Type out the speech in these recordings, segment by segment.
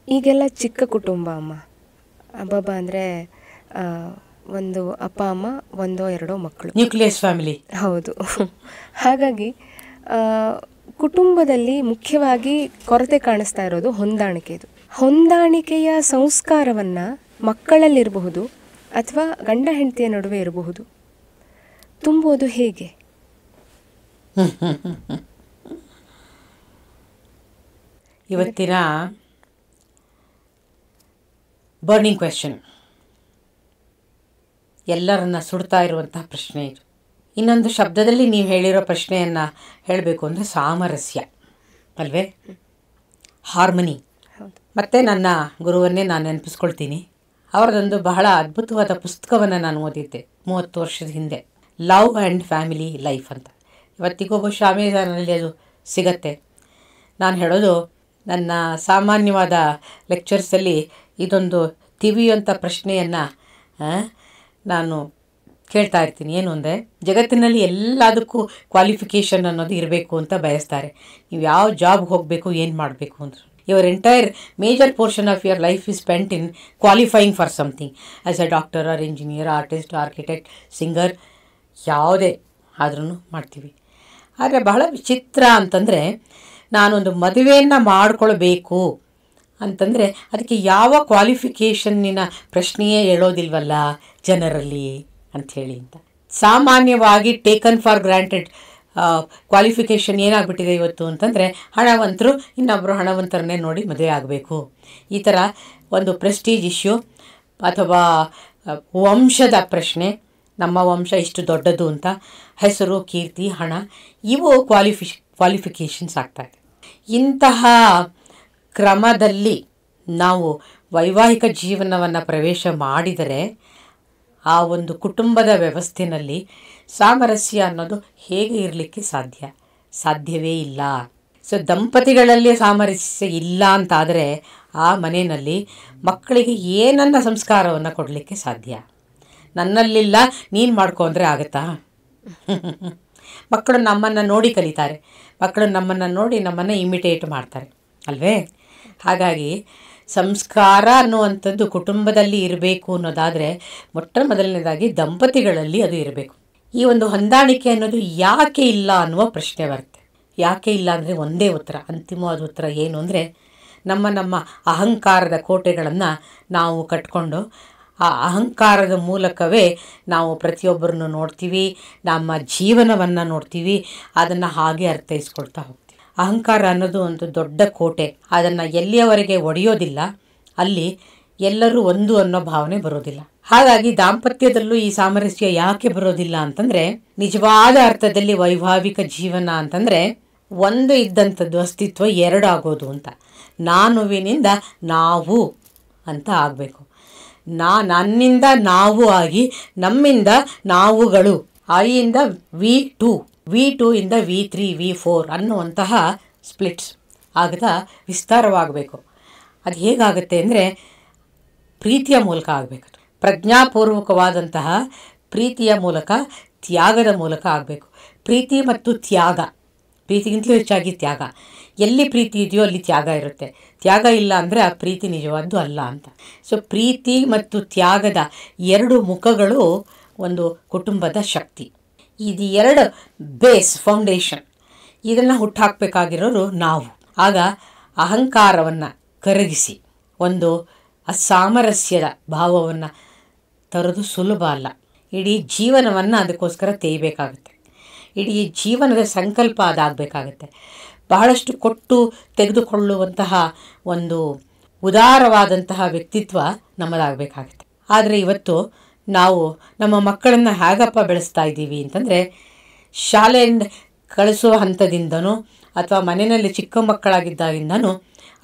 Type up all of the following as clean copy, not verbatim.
ಈಗೆಲ್ಲ ಚಿಕ್ಕ ಕುಟುಂಬ ಅಮ್ಮ. ಅಬ್ಬಬ್ಬ ಅಂದರೆ ಒಂದು ಅಪ್ಪ ಅಮ್ಮ ಒಂದೋ ಎರಡೋ ಮಕ್ಕಳು, ನ್ಯೂಕ್ಲಿಯಸ್ ಫ್ಯಾಮಿಲಿ. ಹೌದು. ಹಾಗಾಗಿ ಕುಟುಂಬದಲ್ಲಿ ಮುಖ್ಯವಾಗಿ ಕೊರತೆ ಕಾಣಿಸ್ತಾ ಇರೋದು ಹೊಂದಾಣಿಕೆದು. ಹೊಂದಾಣಿಕೆಯ ಸಂಸ್ಕಾರವನ್ನು ಮಕ್ಕಳಲ್ಲಿರಬಹುದು ಅಥವಾ ಗಂಡ ಹೆಂಡತಿಯ ನಡುವೆ ಇರಬಹುದು, ತುಂಬೋದು ಹೇಗೆ? ಇವತ್ತಿನ ಬರ್ನಿಂಗ್ ಕ್ವೆಶ್ಚನ್, ಎಲ್ಲರನ್ನ ಸುಡ್ತಾ ಇರುವಂತಹ ಪ್ರಶ್ನೆ ಇದು. ಇನ್ನೊಂದು ಶಬ್ದದಲ್ಲಿ ನೀವು ಹೇಳಿರೋ ಪ್ರಶ್ನೆಯನ್ನು ಹೇಳಬೇಕು ಅಂದರೆ ಸಾಮರಸ್ಯ ಅಲ್ವೇ, ಹಾರ್ಮನಿ. ಮತ್ತು ನನ್ನ ಗುರುವನ್ನೇ ನಾನು ನೆನಪಿಸ್ಕೊಳ್ತೀನಿ. ಅವರದೊಂದು ಬಹಳ ಅದ್ಭುತವಾದ ಪುಸ್ತಕವನ್ನು ನಾನು ಓದಿದ್ದೆ 30 ವರ್ಷದ ಹಿಂದೆ, ಲವ್ ಆ್ಯಂಡ್ ಫ್ಯಾಮಿಲಿ ಲೈಫ್ ಅಂತ. ಇವತ್ತಿಗೂ ಬಹುಶಃ ಅಮೆಝಾನಲ್ಲಿ ಅದು ಸಿಗತ್ತೆ. ನಾನು ಹೇಳೋದು, ನನ್ನ ಸಾಮಾನ್ಯವಾದ ಲೆಕ್ಚರ್ಸಲ್ಲಿ ಇದೊಂದು ತಿವಿಯುವಂಥ ಪ್ರಶ್ನೆಯನ್ನು ನಾನು ಕೇಳ್ತಾ ಇರ್ತೀನಿ. ಏನು ಅಂದರೆ, ಜಗತ್ತಿನಲ್ಲಿ ಎಲ್ಲದಕ್ಕೂ ಕ್ವಾಲಿಫಿಕೇಷನ್ ಅನ್ನೋದು ಇರಬೇಕು ಅಂತ ಬಯಸ್ತಾರೆ. ನೀವು ಯಾವ ಜಾಬ್ಗೆ ಹೋಗಬೇಕು, ಏನು ಮಾಡಬೇಕು ಅಂದರು. Your entire major portion of your life is spent in qualifying for something, as a doctor or engineer, artist, architect, singer, ಯಾವುದೇ ಆದ್ರೂ ಮಾಡ್ತೀವಿ. ಆದರೆ ಬಹಳ ವಿಚಿತ್ರ ಅಂತಂದರೆ, ನಾನೊಂದು ಮದುವೆಯನ್ನು ಮಾಡಿಕೊಳ್ಬೇಕು ಅಂತಂದರೆ ಅದಕ್ಕೆ ಯಾವ ಕ್ವಾಲಿಫಿಕೇಷನ್ನಿನ ಪ್ರಶ್ನೆಯೇ ಹೇಳೋದಿಲ್ವಲ್ಲ ಜನರಲ್ಲಿ ಅಂಥೇಳಿ ಅಂತ. ಸಾಮಾನ್ಯವಾಗಿ ಟೇಕನ್ ಫಾರ್ ಗ್ರಾಂಟೆಡ್ ಕ್ವಾಲಿಫಿಕೇಷನ್ ಏನಾಗ್ಬಿಟ್ಟಿದೆ ಇವತ್ತು ಅಂತಂದರೆ, ಹಣವಂತರು ಇನ್ನೊಬ್ಬರು ಹಣವಂತರನ್ನೇ ನೋಡಿ ಮದುವೆ ಆಗಬೇಕು, ಈ ಥರ ಒಂದು ಪ್ರೆಸ್ಟೀಜ್ ಇಶ್ಯೂ ಅಥವಾ ವಂಶದ ಪ್ರಶ್ನೆ, ನಮ್ಮ ವಂಶ ಇಷ್ಟು ದೊಡ್ಡದು ಅಂತ, ಹೆಸರು, ಕೀರ್ತಿ, ಹಣ, ಇವು ಕ್ವಾಲಿಫಿಕೇಷನ್ಸ್ ಆಗ್ತಾಯಿದೆ. ಇಂತಹ ಕ್ರಮದಲ್ಲಿ ನಾವು ವೈವಾಹಿಕ ಜೀವನವನ್ನು ಪ್ರವೇಶ ಮಾಡಿದರೆ ಆ ಒಂದು ಕುಟುಂಬದ ವ್ಯವಸ್ಥೆಯಲ್ಲಿ ಸಾಮರಸ್ಯ ಅನ್ನೋದು ಹೇಗೆ ಇರಲಿಕ್ಕೆ ಸಾಧ್ಯವೇ ಇಲ್ಲ. ಸೊ ದಂಪತಿಗಳಲ್ಲಿ ಸಾಮರಸ್ಯ ಇಲ್ಲ ಅಂತಾದರೆ ಆ ಮನೆಯಲ್ಲಿ ಮಕ್ಕಳಿಗೆ ಏನನ್ನ ಸಂಸ್ಕಾರವನ್ನು ಕೊಡಲಿಕ್ಕೆ ಸಾಧ್ಯ? ನನ್ನಲ್ಲಿಲ್ಲ, ನೀನು ಮಾಡ್ಕೊ ಅಂದರೆ ಆಗುತ್ತಾ? ಮಕ್ಕಳು ನಮ್ಮನ್ನು ನೋಡಿ ಕಲಿತಾರೆ, ಮಕ್ಕಳು ನಮ್ಮನ್ನು ನೋಡಿ ನಮ್ಮನ್ನು ಇಮಿಟೇಟ್ ಮಾಡ್ತಾರೆ ಅಲ್ವೇ? ಹಾಗಾಗಿ ಸಂಸ್ಕಾರ ಅನ್ನುವಂಥದ್ದು ಕುಟುಂಬದಲ್ಲಿ ಇರಬೇಕು ಅನ್ನೋದಾದರೆ ಮೊಟ್ಟ ಮೊದಲನೇದಾಗಿ ದಂಪತಿಗಳಲ್ಲಿ ಅದು ಇರಬೇಕು. ಈ ಒಂದು ಹೊಂದಾಣಿಕೆ ಅನ್ನೋದು ಯಾಕೆ ಇಲ್ಲ ಅನ್ನುವ ಪ್ರಶ್ನೆ ಬರುತ್ತೆ. ಯಾಕೆ ಇಲ್ಲ ಅಂದರೆ ಒಂದೇ ಉತ್ತರ, ಅಂತಿಮವಾದ ಉತ್ತರ ಏನು ಅಂದರೆ, ನಮ್ಮ ಅಹಂಕಾರದ ಕೋಟೆಗಳನ್ನು ನಾವು ಕಟ್ಕೊಂಡು ಆ ಅಹಂಕಾರದ ಮೂಲಕವೇ ನಾವು ಪ್ರತಿಯೊಬ್ಬರನ್ನು ನೋಡ್ತೀವಿ, ನಮ್ಮ ಜೀವನವನ್ನು ನೋಡ್ತೀವಿ, ಅದನ್ನು ಹಾಗೆ ಅರ್ಥೈಸ್ಕೊಳ್ತಾ ಹೋಗ್ತೀವಿ. ಅಹಂಕಾರ ಅನ್ನೋದು ಒಂದು ದೊಡ್ಡ ಕೋಟೆ, ಅದನ್ನು ಎಲ್ಲಿಯವರೆಗೆ ಒಡೆಯೋದಿಲ್ಲ ಅಲ್ಲಿ ಎಲ್ಲರೂ ಒಂದು ಅನ್ನೋ ಭಾವನೆ ಬರೋದಿಲ್ಲ. ಹಾಗಾಗಿ ದಾಂಪತ್ಯದಲ್ಲೂ ಈ ಸಾಮರಸ್ಯ ಯಾಕೆ ಬರೋದಿಲ್ಲ ಅಂತಂದರೆ, ನಿಜವಾದ ಅರ್ಥದಲ್ಲಿ ವೈವಾಹಿಕ ಜೀವನ ಅಂತಂದರೆ ಒಂದು ಇದ್ದಂಥದ್ದು ಅಸ್ತಿತ್ವ ಎರಡು ಆಗೋದು ಅಂತ. ನಾನುವಿನಿಂದ ನಾವು ಅಂತ ಆಗಬೇಕು. ನನ್ನಿಂದ ನಾವು ಆಗಿ ನಮ್ಮಿಂದ ನಾವುಗಳು, ಐಯಿಂದ V2 ಇಂದ V3 V4 ಅನ್ನುವಂತಹ ಸ್ಪ್ಲಿಟ್ಸ್ ಆಗದ ವಿಸ್ತಾರವಾಗಬೇಕು. ಅದು ಹೇಗಾಗುತ್ತೆ ಅಂದರೆ ಪ್ರೀತಿಯ ಮೂಲಕ ಆಗಬೇಕು. ಪ್ರಜ್ಞಾಪೂರ್ವಕವಾದಂತಹ ಪ್ರೀತಿಯ ಮೂಲಕ, ತ್ಯಾಗದ ಮೂಲಕ ಆಗಬೇಕು. ಪ್ರೀತಿ ಮತ್ತು ತ್ಯಾಗ, ಪ್ರೀತಿಗಿಂತಲೂ ಹೆಚ್ಚಾಗಿ ತ್ಯಾಗ. ಎಲ್ಲಿ ಪ್ರೀತಿ ಇದೆಯೋ ಅಲ್ಲಿ ತ್ಯಾಗ ಇರುತ್ತೆ. ತ್ಯಾಗ ಇಲ್ಲ ಅಂದರೆ ಆ ಪ್ರೀತಿ ನಿಜವಾದ್ದು ಅಲ್ಲ ಅಂತ. ಸೊ ಪ್ರೀತಿ ಮತ್ತು ತ್ಯಾಗದ ಎರಡು ಮುಖಗಳು ಒಂದು ಕುಟುಂಬದ ಶಕ್ತಿ. ಇದು ಎರಡು ಬೇಸ್, ಫೌಂಡೇಶನ್. ಇದನ್ನು ಹುಟ್ಟಾಕಬೇಕಾಗಿರೋರು ನಾವು. ಆಗ ಅಹಂಕಾರವನ್ನು ಕರಗಿಸಿ ಒಂದು ಅಸಾಮರಸ್ಯದ ಭಾವವನ್ನು ತರೋದು ಸುಲಭ ಅಲ್ಲ. ಇಡೀ ಜೀವನವನ್ನು ಅದಕ್ಕೋಸ್ಕರ ತೆಗಿಬೇಕಾಗುತ್ತೆ. ಇಡೀ ಜೀವನದ ಸಂಕಲ್ಪ ಅದಾಗಬೇಕಾಗತ್ತೆ. ಬಹಳಷ್ಟು ಕೊಟ್ಟು ತೆಗೆದುಕೊಳ್ಳುವಂತಹ ಒಂದು ಉದಾರವಾದಂತಹ ವ್ಯಕ್ತಿತ್ವ ನಮ್ಮದಾಗಬೇಕಾಗತ್ತೆ. ಆದರೆ ಇವತ್ತು ನಾವು ನಮ್ಮ ಮಕ್ಕಳನ್ನು ಹೇಗಪ್ಪ ಬೆಳೆಸ್ತಾ ಇದ್ದೀವಿ ಅಂತಂದರೆ, ಶಾಲೆಯಿಂದ ಕಳಿಸುವ ಹಂತದಿಂದನೂ ಅಥವಾ ಮನೆಯಲ್ಲಿ ಚಿಕ್ಕ ಮಕ್ಕಳಾಗಿದ್ದಾಗಿಂದನೂ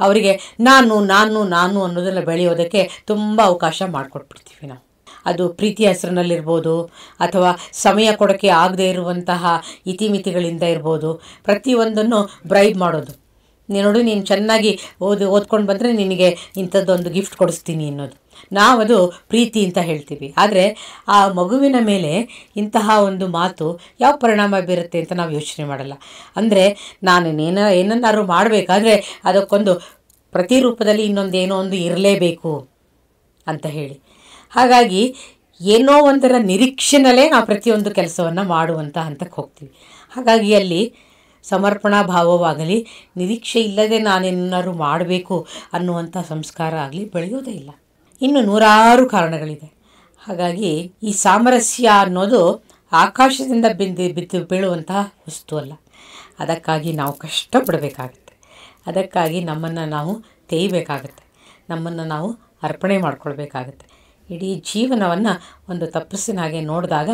ಅವರಿಗೆ ನಾನು ನಾನು ನಾನು ಅನ್ನೋದನ್ನು ಬೆಳೆಯೋದಕ್ಕೆ ತುಂಬ ಅವಕಾಶ ಮಾಡಿಕೊಟ್ಬಿಡ್ತೀವಿ ನಾವು. ಅದು ಪ್ರೀತಿ ಹೆಸರಿನಲ್ಲಿರ್ಬೋದು ಅಥವಾ ಸಮಯ ಕೊಡೋಕ್ಕೆ ಆಗದೇ ಇರುವಂತಹ ಇತಿಮಿತಿಗಳಿಂದ ಇರ್ಬೋದು. ಪ್ರತಿಯೊಂದನ್ನು ಬ್ರೈಬ್ ಮಾಡೋದು. ನೋಡು, ನೀನು ಚೆನ್ನಾಗಿ ಓದ್ಕೊಂಡು ಬಂದರೆ ನಿನಗೆ ಇಂಥದ್ದೊಂದು ಗಿಫ್ಟ್ ಕೊಡಿಸ್ತೀನಿ ಅನ್ನೋದು, ನಾವದು ಪ್ರೀತಿ ಅಂತ ಹೇಳ್ತೀವಿ. ಆದರೆ ಆ ಮಗುವಿನ ಮೇಲೆ ಇಂತಹ ಒಂದು ಮಾತು ಯಾವ ಪರಿಣಾಮ ಬೀರುತ್ತೆ ಅಂತ ನಾವು ಯೋಚನೆ ಮಾಡಲ್ಲ. ಅಂದರೆ ನಾನು ಏನನ್ನಾದ್ರು ಮಾಡಬೇಕಾದ್ರೆ ಅದಕ್ಕೊಂದು ಪ್ರತಿರೂಪದಲ್ಲಿ ಇನ್ನೊಂದೇನೋ ಒಂದು ಇರಲೇಬೇಕು ಅಂತ ಹೇಳಿ. ಹಾಗಾಗಿ ಏನೋ ಒಂದರ ನಿರೀಕ್ಷೆನಲ್ಲೇ ನಾವು ಪ್ರತಿಯೊಂದು ಕೆಲಸವನ್ನು ಮಾಡುವಂಥ ಹಂತಕ್ಕೆ ಹೋಗ್ತೀವಿ. ಹಾಗಾಗಿ ಅಲ್ಲಿ ಸಮರ್ಪಣಾ ಭಾವವಾಗಲಿ, ನಿರೀಕ್ಷೆ ಇಲ್ಲದೆ ನಾನೇನಾದ್ರು ಮಾಡಬೇಕು ಅನ್ನುವಂಥ ಸಂಸ್ಕಾರ ಆಗಲಿ ಬೆಳೆಯೋದೇ ಇಲ್ಲ. ಇನ್ನು ನೂರಾರು ಕಾರಣಗಳಿದೆ. ಹಾಗಾಗಿ ಈ ಸಾಮರಸ್ಯ ಅನ್ನೋದು ಆಕಾಶದಿಂದ ಬಿದ್ದು ಬೀಳುವಂತಹ ವಸ್ತು ಅಲ್ಲ. ಅದಕ್ಕಾಗಿ ನಾವು ಕಷ್ಟಪಡಬೇಕಾಗತ್ತೆ. ಅದಕ್ಕಾಗಿ ನಮ್ಮನ್ನು ನಾವು ತೇಯಬೇಕಾಗತ್ತೆ. ನಮ್ಮನ್ನು ನಾವು ಅರ್ಪಣೆ ಮಾಡ್ಕೊಳ್ಬೇಕಾಗತ್ತೆ. ಇಡೀ ಜೀವನವನ್ನು ಒಂದು ತಪಸ್ಸಿನ ಹಾಗೆ ನೋಡಿದಾಗ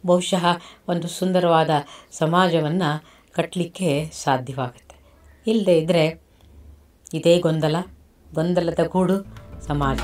ಬಹುಶಃ ಒಂದು ಸುಂದರವಾದ ಸಮಾಜವನ್ನು ಕಟ್ಟಲಿಕ್ಕೆ ಸಾಧ್ಯವಾಗುತ್ತೆ. ಇಲ್ಲದೇ ಇದ್ದರೆ ಇದೇ ಗೊಂದಲದ ಗೂಡು ಸಮಾಜ.